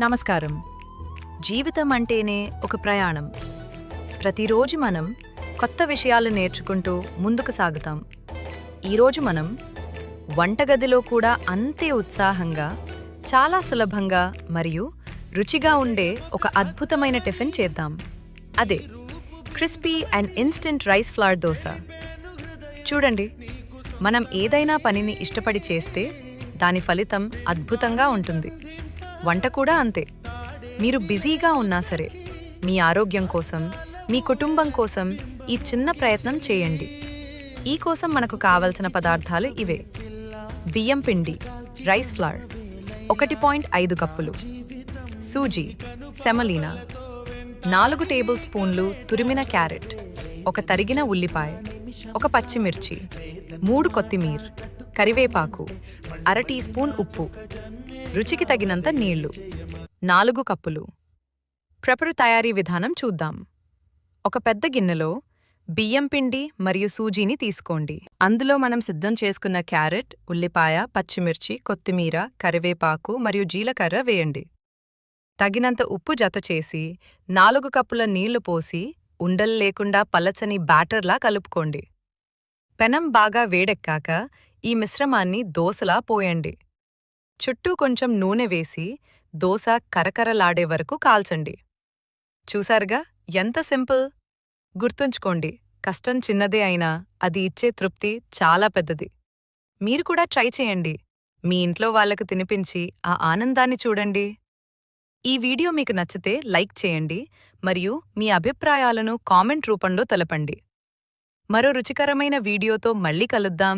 నమస్కారం. జీవితం అంటేనే ఒక ప్రయాణం. ప్రతిరోజు మనం కొత్త విషయాలు నేర్చుకుంటూ ముందుకు సాగుతాం. ఈరోజు మనం వంటగదిలో కూడా అంతే ఉత్సాహంగా, చాలా సులభంగా మరియు రుచిగా ఉండే ఒక అద్భుతమైన టిఫిన్ చేద్దాం. అదే crispy and instant rice flower dosa. చూడండి, మనం ఏదైనా పనిని ఇష్టపడి చేస్తే దాని ఫలితం అద్భుతంగా ఉంటుంది. వంట కూడా అంతే. మీరు బిజీగా ఉన్నా సరే, మీ ఆరోగ్యం కోసం, మీ కుటుంబం కోసం ఈ చిన్న ప్రయత్నం చేయండి. ఈ కోసం మనకు కావలసిన పదార్థాలు ఇవే: బియ్యం పిండి రైస్ ఫ్లవర్ 1.5 కప్పులు, సూజీ సెమలీనా 4 టేబుల్ స్పూన్లు తురిమిన క్యారెట్, ఒక తరిగిన ఉల్లిపాయ, ఒక పచ్చిమిర్చి, 3 కొత్తిమీర, కరివేపాకు, 1/2 టీ స్పూన్ ఉప్పు, రుచికి తగినంత నీళ్లు, 4 కప్పులు. తయారీ విధానం చూద్దాం. ఒక పెద్ద గిన్నెలో బియ్యం పిండి మరియు సూజీని తీసుకోండి. అందులో మనం సిద్ధం చేసుకున్న క్యారెట్, ఉల్లిపాయ, పచ్చిమిర్చి, కొత్తిమీర, కరివేపాకు మరియు జీలకర్ర వేయండి. తగినంత ఉప్పు జతచేసి 4 కప్పుల నీళ్లు పోసి ఉండలు లేకుండా పలచని బ్యాటర్లా కలుపుకోండి. పెనం బాగా వేడెక్కాక ఈ మిశ్రమాన్ని దోసలా పోయండి. చుట్టూ కొంచెం నూనె వేసి దోశ కరకరలాడే వరకు కాల్చండి. చూసారుగా, ఎంత సింపుల్! గుర్తుంచుకోండి, కష్టం చిన్నదే అయినా అది ఇచ్చే తృప్తి చాలా పెద్దది. మీరు కూడా ట్రై చేయండి. మీ ఇంట్లో వాళ్లకు తినిపించి ఆ ఆనందాన్ని చూడండి. ఈ వీడియో మీకు నచ్చితే లైక్ చేయండి మరియు మీ అభిప్రాయాలను కామెంట్ రూపంలో తెలపండి. మరో రుచికరమైన వీడియోతో మళ్ళీ కలుద్దాం.